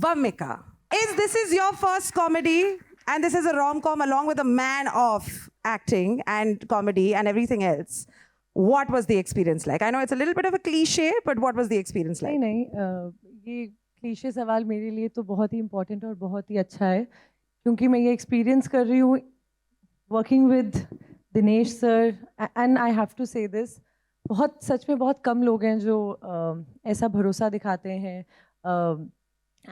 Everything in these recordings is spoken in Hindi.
Vamika, this is your first comedy, and this is a rom-com along with a man of acting and comedy and everything else. What was the experience like? I know it's a little bit of a cliche, but what was the experience like? नहीं ये क्लीशे सवाल मेरे लिए तो बहुत ही इम्पोर्टेंट और बहुत ही अच्छा है क्योंकि मैं ये एक्सपीरियंस कर रही हूँ working with Dinesh sir and I have to say this बहुत सच में बहुत कम लोग हैं जो ऐसा भरोसा दिखाते हैं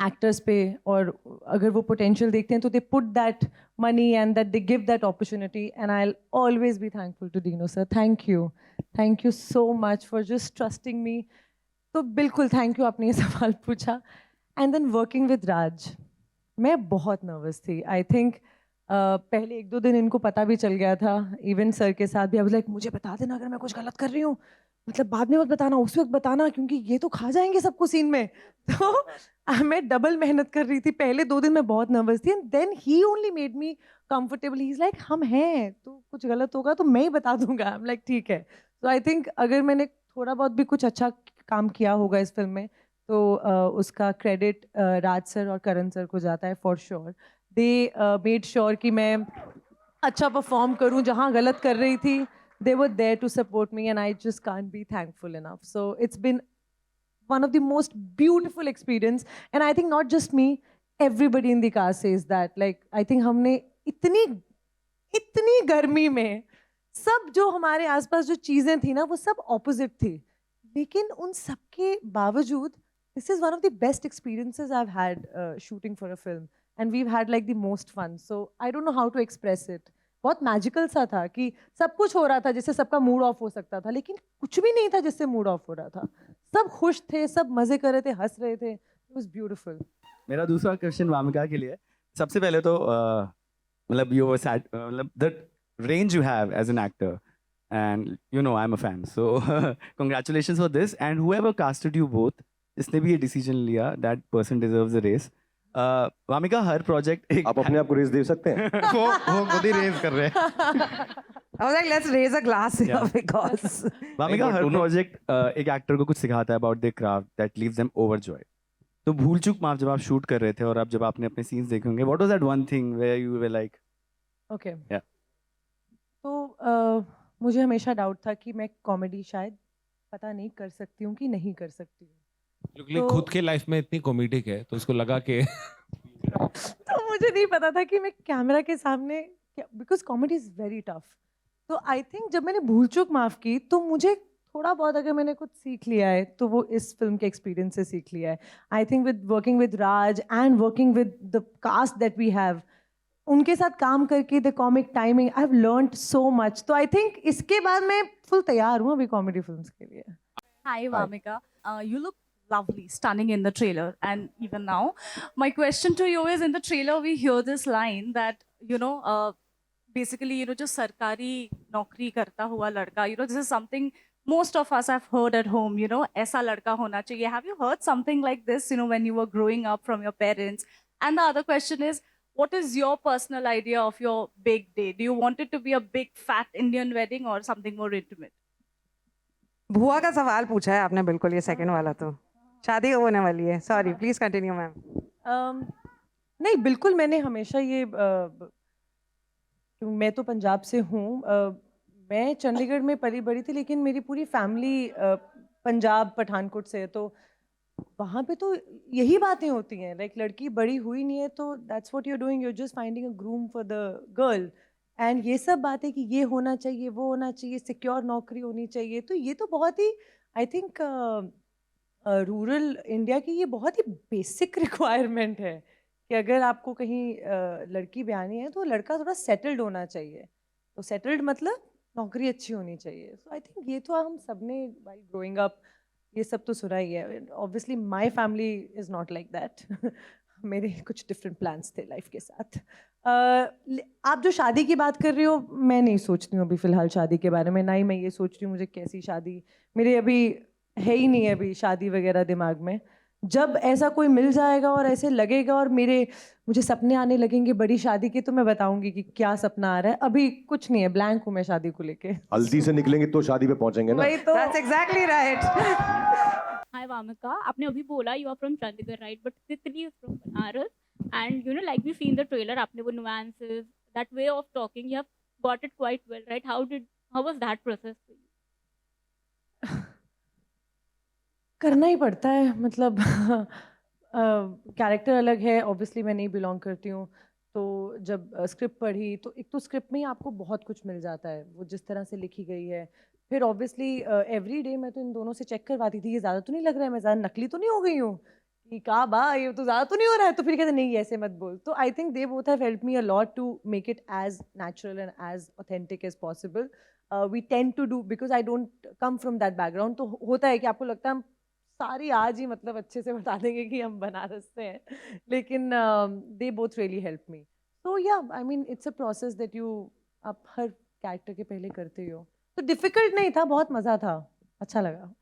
एक्टर्स पे और अगर वो पोटेंशियल देखते हैं तो they put that money and that they give that opportunity and I always be thankful to Dino sir thank you so much for just trusting me तो बिल्कुल थैंक यू आपने ये सवाल पूछा and then working with Raj मैं बहुत नर्वस थी आई थिंक पहले 1-2 दिन इनको पता भी चल गया था इवन सर के साथ भी आई वाज लाइक मुझे बता देना अगर मैं कुछ गलत कर रही हूँ मतलब बाद में मत बताना उस वक्त बताना क्योंकि ये तो खा जाएंगे सबको सीन में तो मैं डबल मेहनत कर रही थी पहले 2 दिन मैं बहुत नर्वस थी and then he only made me comfortable he is like हम हैं तो कुछ गलत होगा तो मैं ही बता दूंगा आई एम लाइक ठीक है तो आई थिंक अगर मैंने थोड़ा बहुत भी कुछ अच्छा काम किया होगा इस फिल्म में तो उसका क्रेडिट राज सर और करण सर को जाता है for sure they made sure कि मैं अच्छा परफॉर्म करूं जहां गलत कर रही थी they were there to support me and I just can't be thankful enough so it's been one of the most beautiful experience and I think not just me everybody in the cast says that like I think हमने इतनी गर्मी में सब जो हमारे आसपास जो चीजें थी ना वो सब ऑपोजिट थी लेकिन उन सब के बावजूद this is one of the best experiences I've had shooting for a film and we've had like the most fun so I don't know how to express it बहुत मैजिकल सा था कि सब कुछ हो रहा था जिससे सबका मूड ऑफ हो सकता था लेकिन कुछ भी नहीं था जिससे मूड ऑफ हो रहा था सब खुश थे सब मजे कर रहे थे हंस रहे थे इट वाज ब्यूटीफुल मेरा दूसरा क्वेश्चन वामिका के लिए सबसे पहले तो मतलब यू वर मतलब the range you have as an actor and you know I am a fan so congratulations for this and whoever casted you both जिसने भी ये डिसीजन लिया that person deserves the race Wamiqa हर प्रोजेक्ट आप अपने आप को रेस दे सकते हैं वो खुद ही रेज कर रहे हैं I was like, let's raise a glass here because Wamiqa हर प्रोजेक्ट एक एक्टर को कुछ सिखाता है about the craft that leaves them overjoyed तो भूल चूक माफ जब आप शूट कर रहे थे और अब जब आपने अपने सीन्स देखे होंगे what was that one thing where you were like okay Yeah. तो मुझे हमेशा डाउट था कि मैं कॉमेडी शायद पता नहीं कर सकती हूँ कि नहीं कर सकती हूँ क्योंकि खुद के लाइफ में इतनी कॉमेडिक है तो उसको लगा कि तो मुझे नहीं पता था कि मैं कैमरा के सामने because comedy is very tough तो आई थिंक जब मैंने भूल चूक माफ की तो मुझे थोड़ा बहुत अगर मैंने कुछ सीख लिया है तो वो इस फिल्म के एक्सपीरियंस से सीख लिया है I think with working with Raj and working with the cast that we have उनके साथ काम करके the comic timing I have learned so much तो आई थिंक इसके बाद मैं फुल तैयार हूँ अभी कॉमेडी फिल्म्स के लिए Hi, Vamika. You look lovely, stunning in the trailer, and even now. My question to you is: in the trailer, we hear this line that basically, जो सरकारी नौकरी करता हुआ लड़का, this is something most of us have heard at home. ऐसा लड़का होना चाहिए. Have you heard something like this? When you were growing up from your parents. And the other question is, what is your personal idea of your big day? Do you want it to be a big fat Indian wedding or something more intimate? भुआ का सवाल पूछा है आपने बिल्कुल ये सेकंड वाला तो शादी होने वाली है सॉरी प्लीज कंटिन्यू मैम नहीं बिल्कुल मैंने हमेशा ये मैं तो पंजाब से हूँ मैं चंडीगढ़ में पली बड़ी थी लेकिन मेरी पूरी फैमिली पंजाब पठानकोट से है तो वहाँ पे तो यही बातें होती हैं लाइक लड़की बड़ी हुई नहीं है तो that's what you are doing you are just finding a groom for the girl and ये सब बातें कि ये होना चाहिए वो होना चाहिए सिक्योर नौकरी होनी चाहिए तो ये तो बहुत ही आई थिंक रूरल इंडिया की ये बहुत ही बेसिक रिक्वायरमेंट है कि अगर आपको कहीं लड़की ब्यानी है तो लड़का थोड़ा सेटल्ड होना चाहिए तो सेटल्ड मतलब नौकरी अच्छी होनी चाहिए सो आई थिंक ये तो हम सब ने बाई ग्रोइंग अप ये सब तो सुना ही है obviously my family is not like that मेरे कुछ डिफरेंट प्लान्स थे लाइफ के साथ आप जो शादी की बात कर रही हो मैं नहीं सोचती हूँ अभी फ़िलहाल शादी के बारे में ना ही मैं ये सोच रही हूँ मुझे कैसी शादी मेरे अभी है ही नहीं है अभी शादी वगैरह दिमाग में जब ऐसा कोई मिल जाएगा और ऐसे लगेगा और मुझे सपने आने लगेंगे बड़ी शादी के तो मैं बताऊंगी कि क्या सपना आ रहा है अभी कुछ नहीं है ब्लैंक हूँ मैं शादी को लेके हल्दी से निकलेंगे तो शादी पे पहुंचेंगे ना वही तो that's exactly right Hi Vamika, आपने अभी बोला you are from Chandigarh, right? But Titli is from Banaras, and you know, like we see in the trailer, आपने वो nuances, that way of talking, you have got it quite well, right? How was that process for you? करना ही पड़ता है, मतलब कैरेक्टर अलग है, ऑब्वियसली मैं नहीं बिलोंग करती हूँ, तो जब स्क्रिप्ट पढ़ी तो एक तो स्क्रिप्ट में ही आपको बहुत कुछ मिल जाता है, वो जिस तरह से लिखी गई है। फिर ऑब्वियसली एवरी डे मैं तो इन दोनों से चेक करवाती थी, ये ज़्यादा तो नहीं लग रहा है, मैं ज़्यादा नकली तो नहीं हो गई हूँ, कि कहा बा ये तो ज़्यादा तो नहीं हो रहा है, तो फिर कहते नहीं ऐसे मत बोल। तो I think they both have help me a lot to make it as natural and as authentic as possible. We tend to do, because I don't come from that background, तो होता है कि आपको लगता है हम सारी आज ही मतलब अच्छे से बता देंगे कि हम बनारस से हैं, लेकिन they both really help me. So या I mean it's a process that you आप हर कैरेक्टर के पहले करते हो, तो डिफिकल्ट नहीं था, बहुत मज़ा था, अच्छा लगा।